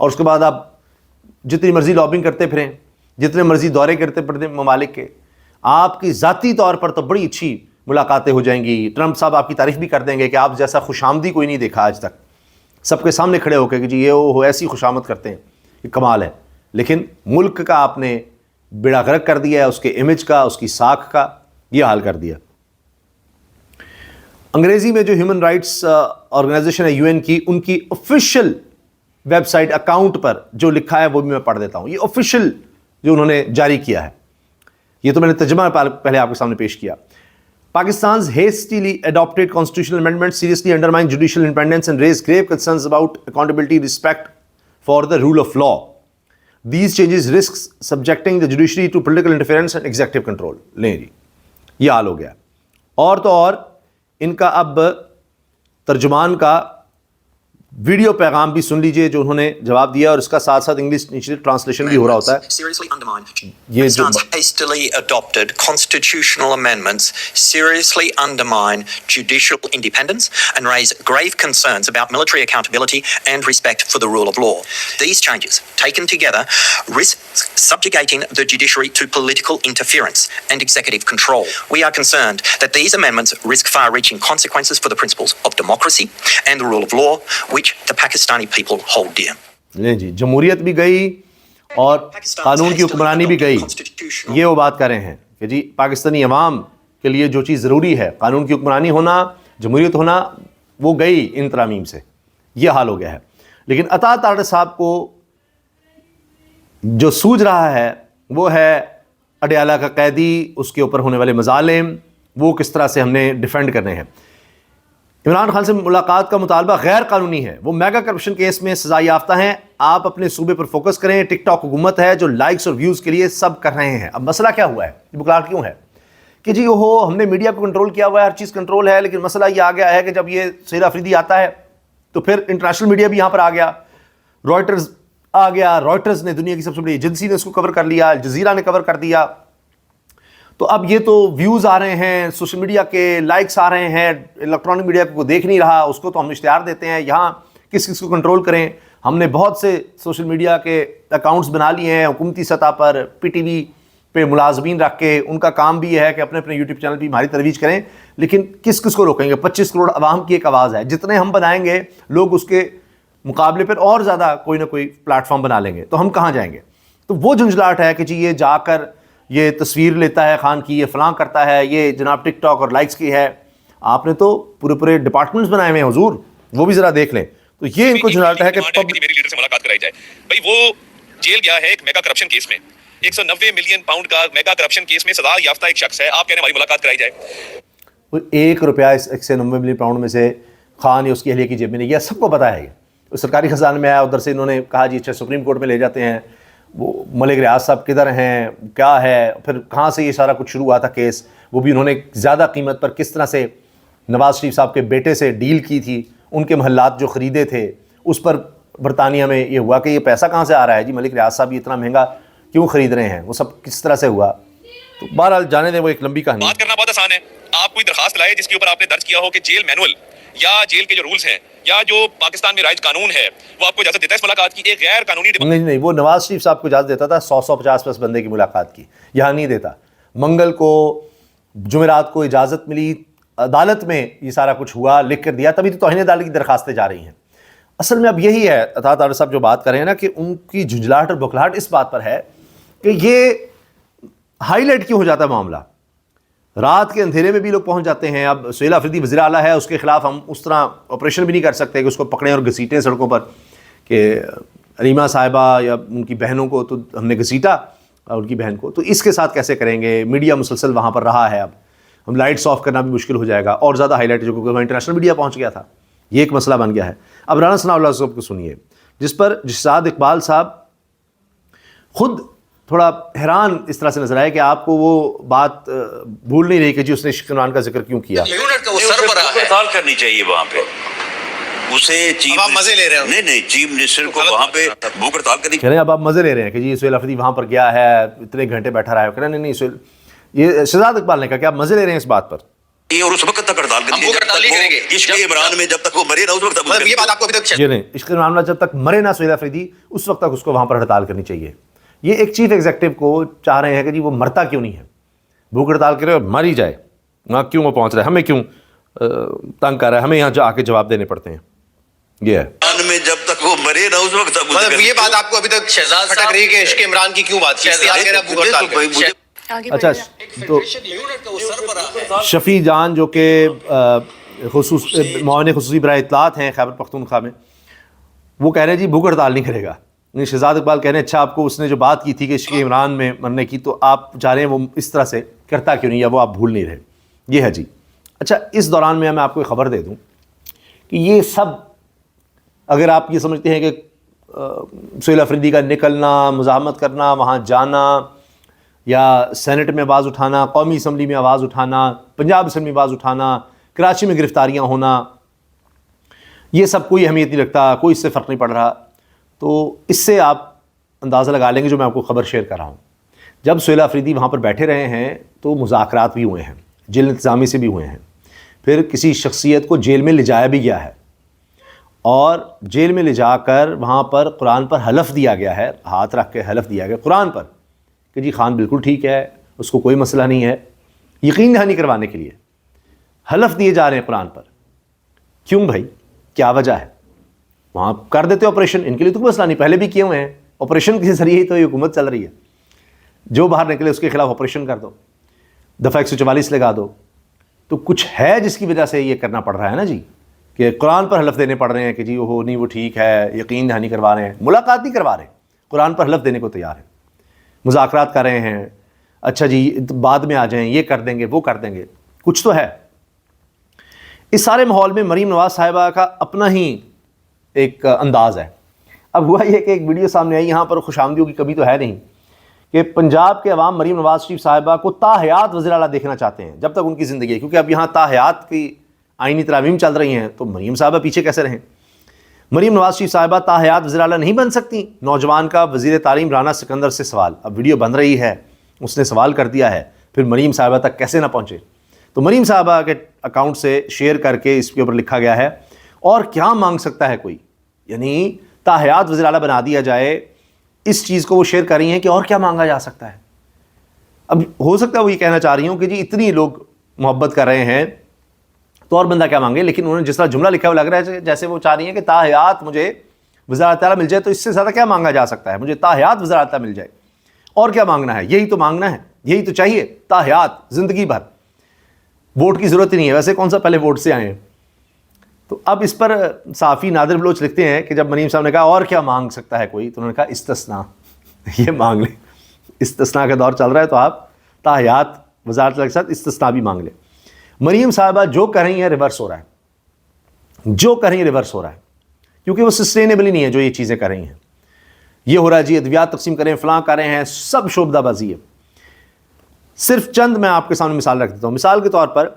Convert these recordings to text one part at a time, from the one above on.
اور اس کے بعد آپ جتنی مرضی لابنگ کرتے پھریں, جتنے مرضی دورے کرتے پھریں ممالک کے, آپ کی ذاتی طور پر تو بڑی اچھی ملاقاتیں ہو جائیں گی. ٹرمپ صاحب آپ کی تعریف بھی کر دیں گے کہ آپ جیسا خوش آمدی کوئی نہیں دیکھا آج تک, سب کے سامنے کھڑے ہو کے کہ جی یہ وہ ایسی خوش آمد کرتے ہیں, یہ کمال ہے. لیکن ملک کا آپ نے بیڑا غرق کر دیا ہے, اس کے امیج کا, اس کی ساکھ کا یہ حال کر دیا. انگریزی میں جو ہیومن رائٹس آرگنائزیشن ہے UN کی, ان کی آفیشیل ویب سائٹ اکاؤنٹ پر جو لکھا ہے وہ بھی میں پڑھ دیتا ہوں. یہ آفیشیل جو انہوں نے جاری کیا ہے, یہ تو میں نے ترجمہ پہلے آپ کے سامنے پیش کیا. Pakistan's hastily adopted constitutional amendments seriously undermine judicial independence and raise grave concerns about accountability, respect for the rule of law. These changes risks subjecting the judiciary to political interference and executive control. لیں جی, یہ حال ہو گیا. اور تو اور ان کا اب ترجمان کا ویڈیو پیغام بھی سن لیجئے جو انہوں نے جواب دیا, اور اس کا ساتھ ساتھ انگلش ٹرانسلیشن بھی ہو رہا ہوتا ہے. یہ جو hastily adopted constitutional amendments seriously undermine judicial independence and raise grave concerns about military accountability and respect for the rule of law. These changes, taken together, risk subjugating the judiciary to political interference and executive control. We are concerned that these amendments risk far-reaching consequences for the principles of democracy and the rule of law, which the Pakistani people hold dear. لیں جی, جمہوریت بھی گئی اور قانون کی حکمرانی بھی گئی. یہ وہ بات کر رہے ہیں کہ جی پاکستانی عوام کے لیے جو چیز ضروری ہے, قانون کی حکمرانی ہونا, جمہوریت ہونا, وہ گئی ان ترامیم سے. یہ حال ہو گیا ہے. لیکن عطا تارڑ صاحب کو جو سوج رہا ہے وہ ہے اڈیالہ کا قیدی, اس کے اوپر ہونے والے مظالم, وہ کس طرح سے ہم نے ڈیفینڈ کرنے ہیں. عمران خان سے ملاقات کا مطالبہ غیر قانونی ہے, وہ میگا کرپشن کیس میں سزا یافتہ ہیں. آپ اپنے صوبے پر فوکس کریں. ٹک ٹاک حکومت ہے جو لائکس اور ویوز کے لیے سب کر رہے ہیں. اب مسئلہ کیا ہوا ہے, یہ بکلاٹ کیوں ہے کہ جی وہ ہم نے میڈیا کو کنٹرول کیا ہوا ہے, ہر چیز کنٹرول ہے, لیکن مسئلہ یہ آ گیا ہے کہ جب یہ سہیل آفریدی آتا ہے تو پھر انٹرنیشنل میڈیا بھی یہاں پر آ گیا, رائٹرز آ گیا, رائٹرز نے دنیا کی سب سے بڑی ایجنسی نے اس کو کور کر لیا, الجزیرہ نے کور کر دیا. تو اب یہ تو ویوز آ رہے ہیں, سوشل میڈیا کے لائکس آ رہے ہیں, الیکٹرانک میڈیا کو دیکھ نہیں رہا, اس کو تو ہم اشتہار دیتے ہیں. یہاں کس کس کو کنٹرول کریں. ہم نے بہت سے سوشل میڈیا کے اکاؤنٹس بنا لیے ہیں حکومتی سطح پر, پی ٹی وی پہ ملازمین رکھ کے. ان کا کام بھی یہ ہے کہ اپنے اپنے یوٹیوب چینل پہ ہماری ترویج کریں, لیکن کس کس کو روکیں گے. 25 کروڑ عوام کی ایک آواز ہے, جتنے ہم بنائیں گے لوگ اس کے مقابلے پر اور زیادہ کوئی نہ کوئی پلیٹ فارم بنا لیں گے, تو ہم کہاں جائیں گے. تو وہ جھنجھلاٹ ہے کہ جی یہ جا کر یہ تصویر لیتا ہے خان کی, یہ فلاں کرتا ہے, یہ جناب ٹک ٹاک اور لائکس کی ہے. آپ نے تو پورے ڈپارٹمنٹس بنائے ہوئے ہیں حضور, وہ بھی ذرا دیکھ لیں. تو یہ ان کو جھنجھلاتا ہے کہ میری لیڈر سے ملاقات کرائی جائے. بھائی وہ جیل گیا ہے ایک میگا کرپشن کیس میں, 190 ملین پاؤنڈ کا میگا کرپشن کیس میں سزا یافتہ ایک شخص ہے, آپ کہنے ہماری ملاقات کرائی جائے. وہ 1 روپیہ اس 190 ملین پاؤنڈ میں سے خان یا اس کی اہلیہ کی جیب میں نہیں گیا, سب کو پتا ہے. یہ سرکاری خزانے میں آیا, ادھر سے انہوں نے کہا جی اچھا سپریم کورٹ میں لے جاتے ہیں, وہ ملک ریاض صاحب کدھر ہیں, کیا ہے, پھر کہاں سے یہ سارا کچھ شروع ہوا تھا کیس. وہ بھی انہوں نے زیادہ قیمت پر کس طرح سے نواز شریف صاحب کے بیٹے سے ڈیل کی تھی, ان کے محلات جو خریدے تھے اس پر برطانیہ میں یہ ہوا کہ یہ پیسہ کہاں سے آ رہا ہے جی, ملک ریاض صاحب یہ اتنا مہنگا کیوں خرید رہے ہیں, وہ سب کس طرح سے ہوا. تو بہرحال جانے دیں, وہ ایک لمبی کہانی. بات کرنا بہت آسان ہے. آپ کوئی درخواست لائے جس کے اوپر آپ نے درج کیا ہو کہ جیل مینول یا جیل کے جو رولز ہیں یا جو پاکستان میں رائج قانون ہے وہ آپ کو اجازت دیتا ہے اس ملاقات کی. ایک غیر قانونی نہیں, وہ نواز شریف صاحب کو اجازت دیتا تھا 100-150 پلس بندے کی ملاقات کی, یہاں نہیں دیتا. منگل کو جمعرات کو اجازت ملی, عدالت میں یہ سارا کچھ ہوا, لکھ کر دیا, تبھی تو توہین عدالت کی درخواستیں جا رہی ہیں. اصل میں اب یہی ہے عطا تارڑ صاحب جو بات کر رہے ہیں نا, کہ ان کی جھنجھلاہٹ اور بکھلاہٹ اس بات پر ہے کہ یہ ہائی لائٹ کیوں ہو جاتا ہے معاملہ. رات کے اندھیرے میں بھی لوگ پہنچ جاتے ہیں. اب سہیل آفریدی وزیر اعلیٰ ہے, اس کے خلاف ہم اس طرح آپریشن بھی نہیں کر سکتے کہ اس کو پکڑیں اور گھسیٹیں سڑکوں پر, کہ علیمہ صاحبہ یا ان کی بہنوں کو تو ہم نے گھسیٹا اور ان کی بہن کو, تو اس کے ساتھ کیسے کریں گے. میڈیا مسلسل وہاں پر رہا ہے, اب ہم لائٹس آف کرنا بھی مشکل ہو جائے گا, اور زیادہ ہائی لائٹ جو کہ انٹرنیشنل میڈیا پہنچ گیا تھا, یہ ایک مسئلہ بن گیا ہے. اب رانا ثناء اللہ صاحب کو سنیے, جس پر جشاد اقبال صاحب خود تھوڑا حیران اس طرح سے نظر آئے کہ آپ کو وہ بات بھول نہیں رہی کہ جی اس نے عشق عنوان کا ذکر کیوں کیا. یونٹ کا وہ سربراہ ہے, ہڑتال کرنی چاہیے وہاں پہ, اسے چیف مزے لے رہے ہیں. نہیں چیف منسٹر کو وہاں پہ بھوک ہڑتال کرنی کہہ رہے ہیں. اب آپ مزے لے رہے ہیں کہ جی سہیل آفریدی وہاں پر گیا ہے, اتنے گھنٹے بیٹھا رہا ہے. کہہ رہے ہیں نہیں, یہ شہزاد اقبال نے کہا کہ آپ مزے لے رہے ہیں اس بات پر, اور اس وقت تک ہڑتال کریں گے عشق عمران میں جب تک وہ مرے نہ اس وقت تک یہ بات آپ کو ابھی تک یہ نہیں، عشق عمران میں جب تک مرے نہ سہیل افریدی اس وقت تک اس کو وہاں پر ہڑتال کرنی چاہیے. یہ ایک چیف ایگزیکٹو کو چاہ رہے ہیں کہ جی وہ مرتا کیوں نہیں ہے, بھوک ہڑتال کرے اور مر ہی جائے, وہاں کیوں وہ پہنچ رہا ہے, ہمیں کیوں تنگ کر رہا ہے, ہمیں یہاں جا کے جواب دینے پڑتے ہیں. یہ ہے میں جب تک وہ مرے نہ اس وقت تک مطلب یہ بات آپ کو ابھی تک شہزاد صاحب رہی کہ عشق عمران کی کیوں بات کی. اچھا. تو شفیع جان جو کہ معاون خصوصی برائے اطلاعات ہیں خیبر پختونخوا میں, وہ کہہ رہے ہیں جی بھوک ہڑتال نہیں کرے گا. شہزاد اقبال کہہ رہے ہیں اچھا آپ کو اس نے جو بات کی تھی کہ عشق عمران میں مرنے کی, تو آپ چاہ رہے ہیں وہ اس طرح سے کرتا کیوں نہیں, یا وہ آپ بھول نہیں رہے. یہ ہے جی. اچھا, اس دوران میں آپ کو ایک خبر دے دوں کہ یہ سب اگر آپ یہ سمجھتے ہیں کہ سہیل افریدی کا نکلنا, مزاحمت کرنا, وہاں جانا, یا سینٹ میں آواز اٹھانا, قومی اسمبلی میں آواز اٹھانا, پنجاب اسمبلی میں آواز اٹھانا, کراچی میں گرفتاریاں ہونا, یہ سب کوئی اہمیت نہیں رکھتا, کوئی اس سے فرق نہیں پڑ رہا, تو اس سے آپ اندازہ لگا لیں گے جو میں آپ کو خبر شیئر کر رہا ہوں. جب سہیل افریدی وہاں پر بیٹھے رہے ہیں تو مذاکرات بھی ہوئے ہیں, جیل انتظامی سے بھی ہوئے ہیں, پھر کسی شخصیت کو جیل میں لے جایا بھی گیا ہے, اور جیل میں لے جا کر وہاں پر قرآن پر حلف دیا گیا ہے, ہاتھ رکھ کے حلف دیا گیا قرآن پر کہ جی خان بالکل ٹھیک ہے, اس کو کوئی مسئلہ نہیں ہے. یقین دہانی کروانے کے لیے حلف دیے جا رہے ہیں قرآن پر. کیوں بھائی, کیا وجہ ہے؟ وہاں کر دیتے آپریشن, ان کے لیے تو کوئی مسئلہ نہیں, پہلے بھی کیے ہوئے ہیں آپریشن کے ذریعے ہی تو یہ حکومت چل رہی ہے. جو باہر نکلے اس کے خلاف آپریشن کر دو, دفعہ 144 لگا دو. تو کچھ ہے جس کی وجہ سے یہ کرنا پڑ رہا ہے نا جی, کہ قرآن پر حلف دینے پڑ رہے ہیں کہ جی وہ نہیں, وہ ٹھیک ہے, یقین دہانی کروا رہے ہیں, ملاقات نہیں کروا رہے, قرآن پر حلف دینے کو تیار ہیں, مذاکرات کر رہے ہیں. اچھا جی بعد میں آ جائیں, یہ کر دیں گے, وہ کر دیں گے, کچھ تو ہے. اس سارے ماحول میں مریم نواز صاحبہ کا اپنا ہی ایک انداز ہے. اب ہوا یہ کہ ایک ویڈیو سامنے آئی, یہاں پر خوش آمدیوں کی کمی تو ہے نہیں, کہ پنجاب کے عوام مریم نواز شریف صاحبہ کو تاحیات وزیر اعلیٰ دیکھنا چاہتے ہیں جب تک ان کی زندگی ہے, کیونکہ اب یہاں تاحیات کی آئینی ترامیم چل رہی ہیں, تو مریم صاحبہ پیچھے کیسے رہیں؟ مریم نواز شریف صاحبہ تاحیات وزیر اعلیٰ نہیں بن سکتی. نوجوان کا وزیر تعلیم رانا سکندر سے سوال, اب ویڈیو بن رہی ہے, اس نے سوال کر دیا ہے, پھر مریم صاحبہ تک کیسے نہ پہنچے. تو مریم صاحبہ کے اکاؤنٹ سے شیئر کر کے اس کے اوپر لکھا گیا ہے, اور کیا مانگ سکتا ہے کوئی, یعنی تاحیات وزیر اعلیٰ بنا دیا جائے, اس چیز کو وہ شیئر کر رہی ہیں کہ اور کیا مانگا جا سکتا ہے. اب ہو سکتا ہے وہ یہ کہنا چاہ رہی ہوں کہ جی اتنی لوگ محبت کر رہے ہیں تو اور بندہ کیا مانگے, لیکن انہوں نے جس طرح جملہ لکھا ہے وہ لگ رہا ہے جیسے وہ چاہ رہی ہیں کہ تاحیات مجھے وزارت اعلیٰ مل جائے, تو اس سے زیادہ کیا مانگا جا سکتا ہے, مجھے تاحیات وزارت اعلیٰ مل جائے, اور کیا مانگنا ہے, یہی تو مانگنا ہے, یہی تو چاہیے, تاحیات زندگی بھر, ووٹ کی ضرورت ہی نہیں ہے, ویسے کون سا پہلے ووٹ سے آئے ہیں. تو اب اس پر صحافی نادر بلوچ لکھتے ہیں کہ جب مریم صاحب نے کہا اور کیا مانگ سکتا ہے کوئی, تو انہوں نے کہا استثناء, یہ مانگ لیں, استثناء کا دور چل رہا ہے تو آپ تاحیات وزارت کے ساتھ استثناء بھی مانگ لیں. مریم صاحبہ جو کر رہی ہیں ریورس ہو رہا ہے, جو کر رہی ہیں ریورس ہو رہا ہے, کیونکہ وہ سسٹینیبل ہی نہیں ہے جو یہ چیزیں کر رہی ہیں. یہ ہو رہا ہے جی ادویات تقسیم کریں, فلاں کر رہے ہیں, سب شعبدہ بازی ہے. صرف چند میں آپ کے سامنے مثال رکھ دیتا ہوں. مثال کے طور پر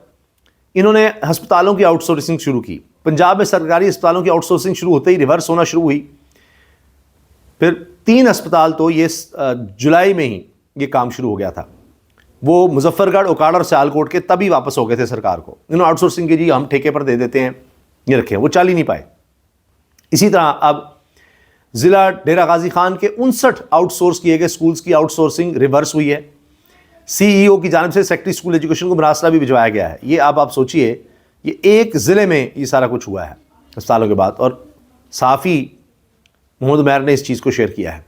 انہوں نے ہسپتالوں کی آؤٹ سورسنگ شروع کی. پنجاب میں سرکاری ہسپتالوں کی آؤٹ سورسنگ شروع ہوتے ہی ریورس ہونا شروع ہوئی. پھر 3 ہسپتال تو یہ جولائی میں ہی یہ کام شروع ہو گیا تھا, وہ مظفر گڑھ, اوکاڑ اور سیالکوٹ کے, تبھی واپس ہو گئے تھے سرکار کو. انہوں نے آؤٹ سورسنگ کی, جی ہم ٹھیکے پر دے دیتے ہیں, یہ رکھیں, وہ چل ہی نہیں پائے. اسی طرح اب ضلع ڈیرہ غازی خان کے 59 آؤٹ سورس کیے گئے سکولز کی آؤٹ سورسنگ ریورس ہوئی ہے. سی ای او کی جانب سے سیکٹری اسکول ایجوکیشن کو مراسلہ بھی بھجوایا گیا ہے. یہ آپ سوچئے, یہ ایک ضلع میں یہ سارا کچھ ہوا ہے ہسپتالوں کے بعد, اور صحافی محمد عمیر نے اس چیز کو شیئر کیا ہے.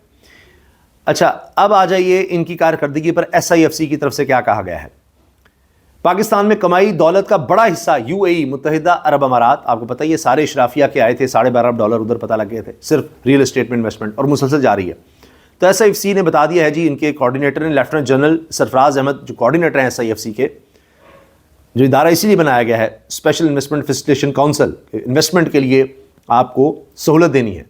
اچھا اب آ جائیے ان کی کارکردگی پر ایس آئی ایف سی کی طرف سے کیا کہا گیا ہے. پاکستان میں کمائی دولت کا بڑا حصہ یو اے ای متحدہ عرب امارات, آپ کو پتہ ہے یہ سارے اشرافیہ کے آئے تھے, $12.5 ارب ادھر پتہ لگ گئے تھے صرف ریئل اسٹیٹ میں انویسٹمنٹ, اور مسلسل جاری ہے. تو ایس آئی ایف سی نے بتا دیا ہے جی, ان کے کوارڈینیٹر نے لیفٹننٹ جنرل سرفراز احمد, جو کوارڈینیٹر ہیں ایس آئی ایف سی کے, جو ادارہ اسی لیے بنایا گیا ہے special investment facilitation council, investment کے لیے آپ کو سہولت دینی ہے.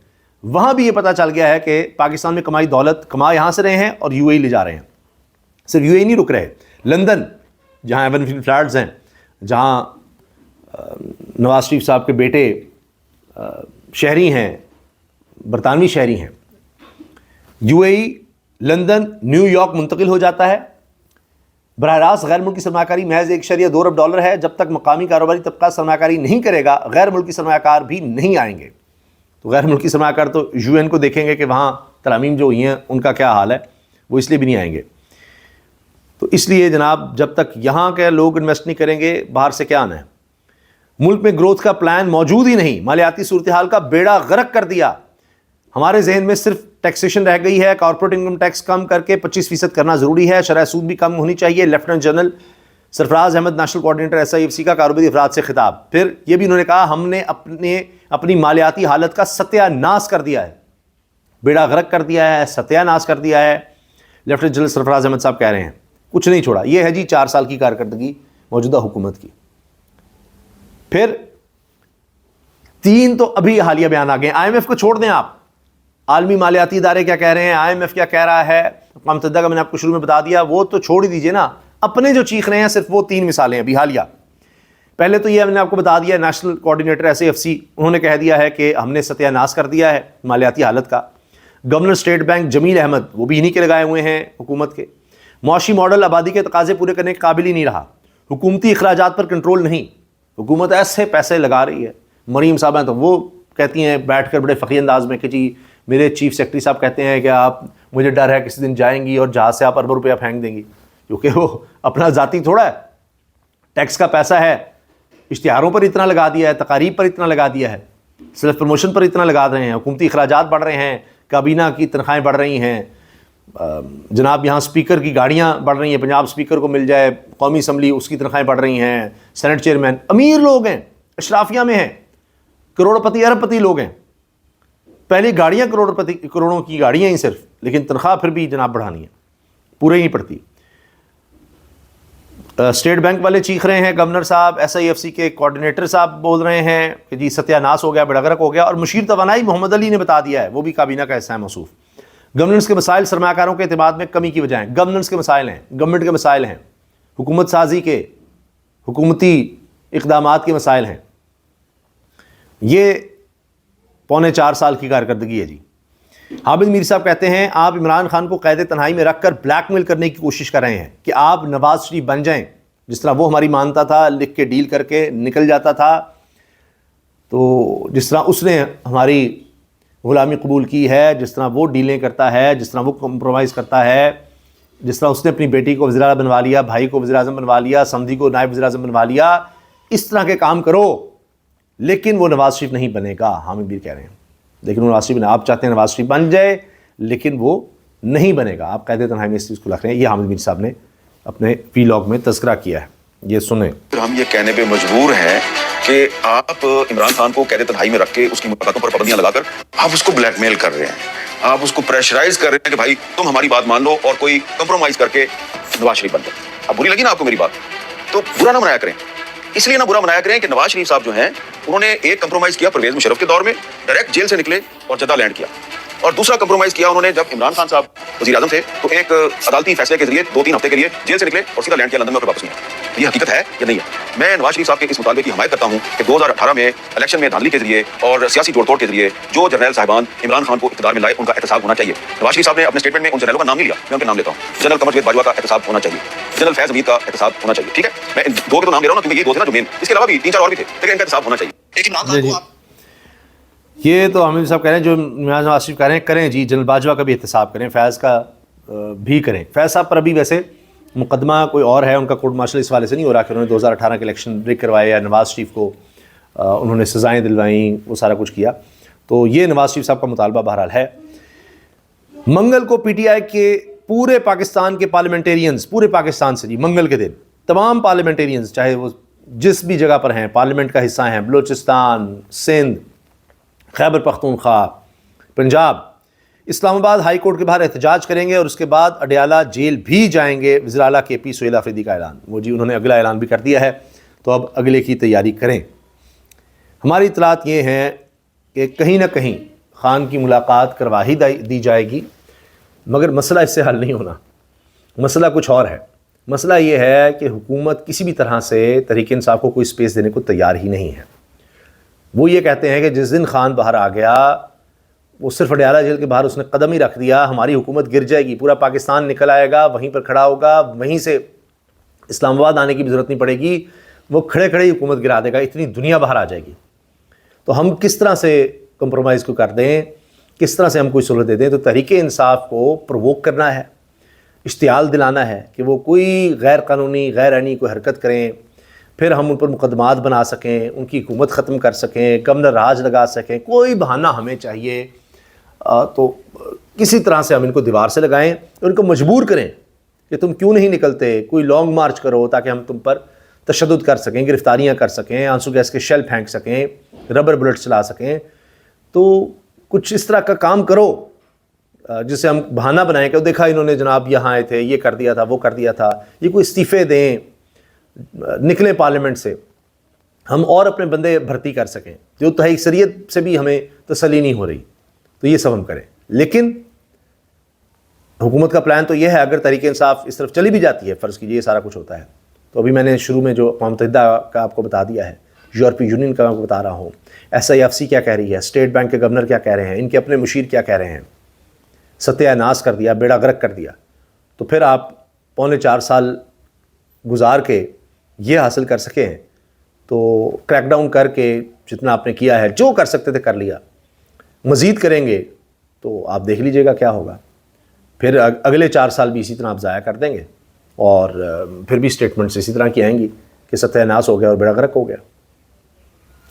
وہاں بھی یہ پتہ چل گیا ہے کہ پاکستان میں کمائی دولت کما یہاں سے رہے ہیں اور یو اے ای لے جا رہے ہیں. صرف یو اے ای نہیں رک رہے, لندن جہاں ایون فیلڈ فلیٹس ہیں, جہاں نواز شریف صاحب کے بیٹے شہری ہیں, برطانوی شہری ہیں, you a E, London, new York منتقل ہو جاتا ہے. براہ راست غیر ملکی سرمایہ کاری محض 1.2 ارب ڈالر ہے. جب تک مقامی کاروباری طبقہ سرمایہ کاری نہیں کرے گا غیر ملکی سرمایہ کار بھی نہیں آئیں گے. تو غیر ملکی سرمایہ کار تو یو این کو دیکھیں گے کہ وہاں ترامیم جو ہوئی ہیں ان کا کیا حال ہے, وہ اس لیے بھی نہیں آئیں گے. تو اس لیے جناب جب تک یہاں کے لوگ انویسٹ نہیں کریں گے باہر سے کیا آنا ہے. ملک میں گروتھ کا پلان موجود ہی نہیں, مالیاتی صورتحال کا بیڑا غرق کر دیا. ہمارے ذہن میں صرف ٹیکسیشن رہ گئی ہے, کارپوریٹ انکم ٹیکس کم کر کے 25% کرنا ضروری ہے, شرح سود بھی کم ہونی چاہیے. لیفٹیننٹ جنرل سرفراز احمد نیشنل کوآرڈینیٹر SIFC کا کاروباری افراد سے خطاب. پھر یہ بھی انہوں نے کہا ہم نے اپنی مالیاتی حالت کا ستیہ ناش کر دیا ہے, بیڑا غرق کر دیا ہے, ستیہ ناش کر دیا ہے. لیفٹیننٹ جنرل سرفراز احمد صاحب کہہ رہے ہیں کچھ نہیں چھوڑا. یہ ہے جی 4 سال کی کارکردگی موجودہ حکومت کی. پھر 3 تو ابھی حالیہ بیان آ گئے. IMF کو چھوڑ دیں آپ, عالمی مالیاتی ادارے کیا کہہ رہے ہیں, IMF کیا کہہ رہا ہے, اقوام متحدہ کا میں نے آپ کو شروع میں بتا دیا, وہ تو چھوڑ ہی دیجئے نا. اپنے جو چیخ رہے ہیں صرف وہ 3 مثالیں ابھی حالیہ. پہلے تو یہ میں نے آپ کو بتا دیا نیشنل کوآرڈینیٹر SIFC انہوں نے کہہ دیا ہے کہ ہم نے ستیہ ناش کر دیا ہے مالیاتی حالت کا. گورنر اسٹیٹ بینک جمیل احمد وہ بھی انہی کے لگائے ہوئے ہیں حکومت کے. معاشی ماڈل آبادی کے تقاضے پورے کرنے کے قابل ہی نہیں رہا. حکومتی اخراجات پر کنٹرول نہیں, حکومت ایسے پیسے لگا رہی ہے. مریم صاحب ہیں تو وہ کہتی ہیں بیٹھ کر بڑے فقیر انداز میں کہ جی میرے چیف سیکرٹری صاحب کہتے ہیں کہ آپ مجھے ڈر ہے کسی دن جائیں گی اور جہاز سے آپ اربوں روپیہ پھینک دیں گی, کیونکہ وہ اپنا ذاتی تھوڑا ہے, ٹیکس کا پیسہ ہے, اشتہاروں پر اتنا لگا دیا ہے, تقاریب پر اتنا لگا دیا ہے, سیلف پروموشن پر اتنا لگا رہے ہیں, حکومتی اخراجات بڑھ رہے ہیں, کابینہ کی تنخواہیں بڑھ رہی ہیں, جناب یہاں اسپیکر کی گاڑیاں بڑھ رہی ہیں, پنجاب اسپیکر کو مل جائے, قومی اسمبلی اس کی تنخواہیں بڑھ رہی ہیں, سینٹ چیئرمین امیر لوگ ہیں, اشرافیہ میں ہیں, کروڑ پتی ارب پتی لوگ ہیں. پہلی گاڑیاں کروڑوں کی گاڑیاں ہی صرف, لیکن تنخواہ پھر بھی جناب بڑھانی ہے, پورے ہی پڑتی. اسٹیٹ بینک والے چیخ رہے ہیں, گورنر صاحب SIFC کے کوآرڈینیٹر صاحب بول رہے ہیں کہ جی ستیہ ناش ہو گیا, بیڑا غرق ہو گیا. اور مشیر توانائی محمد علی نے بتا دیا ہے, وہ بھی کابینہ کا حصہ ہے موصوف. گورننس کے مسائل سرمایہ کاروں کے اعتماد میں کمی کی وجہ ہیں. گورننس کے مسائل ہیں, گورنمنٹ کے مسائل ہیں, حکومت سازی کے, حکومتی اقدامات کے مسائل ہیں. یہ 4.25 سال کی کارکردگی ہے جی. حامد میر صاحب کہتے ہیں آپ عمران خان کو قید تنہائی میں رکھ کر بلیک میل کرنے کی کوشش کر رہے ہیں کہ آپ نواز شریف بن جائیں, جس طرح وہ ہماری مانتا تھا, لکھ کے ڈیل کر کے نکل جاتا تھا. تو جس طرح اس نے ہماری غلامی قبول کی ہے, جس طرح وہ ڈیلیں کرتا ہے, جس طرح وہ کمپرومائز کرتا ہے, جس طرح اس نے اپنی بیٹی کو وزیر اعظم بنوا لیا, بھائی کو وزیر اعظم بنوا لیا, سمدھی کو نائب وزیر اعظم بنوا لیا, اس طرح کے کام کرو. لیکن وہ نواز شریف نہیں بنے گا, حامد میر کہہ رہے ہیں. لیکن وہ نواز شریف نے, آپ چاہتے ہیں نواز شریف بن جائے لیکن وہ نہیں بنے گا. آپ قید تنہائی میں اس چیز کو رکھ رہے ہیں. یہ حامد میر صاحب نے اپنے وی لاگ میں تذکرہ کیا ہے, یہ سنیں. ہم یہ کہنے پہ مجبور ہیں کہ آپ عمران خان کو قید تنہائی میں رکھ کے اس کی ملاقاتوں پر پابندیاں لگا کر آپ اس کو بلیک میل کر رہے ہیں, آپ اس کو پریشرائز کر رہے ہیں کہ بھائی تم ہماری بات مان لو اور کوئی کمپرومائز کر کے نواز شریف بن جائے. اب بری لگی نا آپ کو میری بات, تو برا نہ منایا کریں. اس لیے نہ برا منایا کریں کہ نواز شریف صاحب جو ہیں انہوں نے ایک کمپرومائز کیا پرویز مشرف کے دور میں, ڈائریکٹ جیل سے نکلے اور جدہ لینڈ کیا. اور دوسرا کمپرومائز کیا انہوں نے جب عمران خان صاحب وزیر اعظم تھے تو ایک عدالتی فیصلے کے ذریعے 2-3 ہفتے کے لیے جیل سے نکلے اور سیدھا لینڈ کیا لندن میں اور واپس نہیں آئے. یہ حقیقت ہے یا نہیں ہے؟ میں نواز شریف صاحب کے اس مطالبے کی حمایت کرتا ہوں کہ 2018 میں الیکشن میں دھاندلی کے ذریعے اور سیاسی جوڑ توڑ کے ذریعے جو جرنیل صاحبان عمران خان کو اقتدار میں لائے ان کا احتساب ہونا چاہیے. نواز شریف صاحب نے اپنے اسٹیٹمنٹ میں ان جرنیلوں کا نام نہیں لیا, میں ان کے نام لیتا ہوں. جنرل قمر جاوید باجوہ کا احتساب ہونا چاہیے, جنرل فیض حمید کا احتساب ہونا چاہیے. ٹھیک ہے, میں ان 2 کے تو نام لے رہا ہوں کیونکہ یہ 2 تھے نا جو مین, اس کے علاوہ بھی 3-4 اور بھی تھے, لیکن ان کا احتساب ہونا چاہیے. لیکن یہ تو حامد صاحب کہہ رہے ہیں, جو نواز شریف کہہ رہے ہیں کریں جی, جنرل باجوہ کا بھی احتساب کریں, فیض کا بھی کریں. فیض صاحب پر ابھی ویسے مقدمہ کوئی اور ہے, ان کا کورٹ مارشل اس والے سے نہیں ہو رہا کہ انہوں نے 2018 کے الیکشن بریک کروائے یا نواز شریف کو انہوں نے سزائیں دلوائیں, وہ سارا کچھ کیا. تو یہ نواز شریف صاحب کا مطالبہ بہرحال ہے. منگل کو PTI کے پورے پاکستان کے پارلیمنٹیرینز, پورے پاکستان سے جی, منگل کے دن تمام پارلیمنٹیرینز چاہے وہ جس بھی جگہ پر ہیں, پارلیمنٹ کا حصہ ہیں, بلوچستان, سندھ, خیبر پختونخوا, پنجاب, اسلام آباد ہائی کورٹ کے باہر احتجاج کریں گے اور اس کے بعد اڈیالہ جیل بھی جائیں گے. وزیر اعلیٰ KP سہیل آفریدی کا اعلان, وہ جی انہوں نے اگلا اعلان بھی کر دیا ہے, تو اب اگلے کی تیاری کریں. ہماری اطلاعات یہ ہیں کہ کہیں نہ کہیں خان کی ملاقات کروا ہی دی جائے گی, مگر مسئلہ اس سے حل نہیں ہونا. مسئلہ کچھ اور ہے. مسئلہ یہ ہے کہ حکومت کسی بھی طرح سے تحریک انصاف کو کوئی سپیس دینے کو تیار ہی نہیں ہے. وہ یہ کہتے ہیں کہ جس دن خان باہر آ گیا, وہ صرف اڈیالہ جیل کے باہر اس نے قدم ہی رکھ دیا, ہماری حکومت گر جائے گی, پورا پاکستان نکل آئے گا, وہیں پر کھڑا ہوگا, وہیں سے اسلام آباد آنے کی بھی ضرورت نہیں پڑے گی، وہ کھڑے کھڑے ہی حکومت گرا دے گا، اتنی دنیا باہر آ جائے گی۔ تو ہم کس طرح سے کمپرومائز کو کر دیں، کس طرح سے ہم کوئی سہولت دے دیں؟ تو تحریک انصاف کو پرووک کرنا ہے، اشتعال دلانا ہے کہ وہ کوئی غیر قانونی غیر آئینی کوئی حرکت کریں، پھر ہم ان پر مقدمات بنا سکیں، ان کی حکومت ختم کر سکیں، گورنر راج لگا سکیں، کوئی بہانہ ہمیں چاہیے۔ تو کسی طرح سے ہم ان کو دیوار سے لگائیں، ان کو مجبور کریں کہ تم کیوں نہیں نکلتے، کوئی لانگ مارچ کرو تاکہ ہم تم پر تشدد کر سکیں، گرفتاریاں کر سکیں، آنسو گیس کے شیل پھینک سکیں، ربر بلٹ چلا سکیں۔ تو کچھ اس طرح کا کام کرو جسے ہم بہانہ بنائیں کہ دیکھا انہوں نے جناب یہاں آئے تھے، یہ کر دیا تھا، وہ کر دیا تھا، یہ کوئی استعفے دیں، نکلیں پارلیمنٹ سے، ہم اور اپنے بندے بھرتی کر سکیں، جو تحریک شریعت سے بھی ہمیں تسلی نہیں ہو رہی، تو یہ سب ہم کریں۔ لیکن حکومت کا پلان تو یہ ہے، اگر تحریک انصاف اس طرف چلی بھی جاتی ہے، فرض کیجئے یہ سارا کچھ ہوتا ہے، تو ابھی میں نے شروع میں جو اقوام متحدہ کا آپ کو بتا دیا ہے، یورپی یونین کا میں بتا رہا ہوں، SIFC کیا کہہ رہی ہے، اسٹیٹ بینک کے گورنر کیا کہہ رہے ہیں، ان کے اپنے مشیر کیا کہہ رہے ہیں، ستیہ ناش کر دیا، بیڑا غرق کر دیا، تو پھر آپ 3.25 سال گزار کے یہ حاصل کر سکیں، تو کریک ڈاؤن کر کے جتنا آپ نے کیا ہے، جو کر سکتے تھے کر لیا، مزید کریں گے تو آپ دیکھ لیجئے گا کیا ہوگا۔ پھر اگلے 4 سال بھی اسی طرح آپ ضائع کر دیں گے، اور پھر بھی اسٹیٹمنٹس اسی طرح کی آئیں گی کہ ستیہ ناش ہو گیا اور بیڑا غرق ہو گیا۔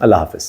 اللہ حافظ۔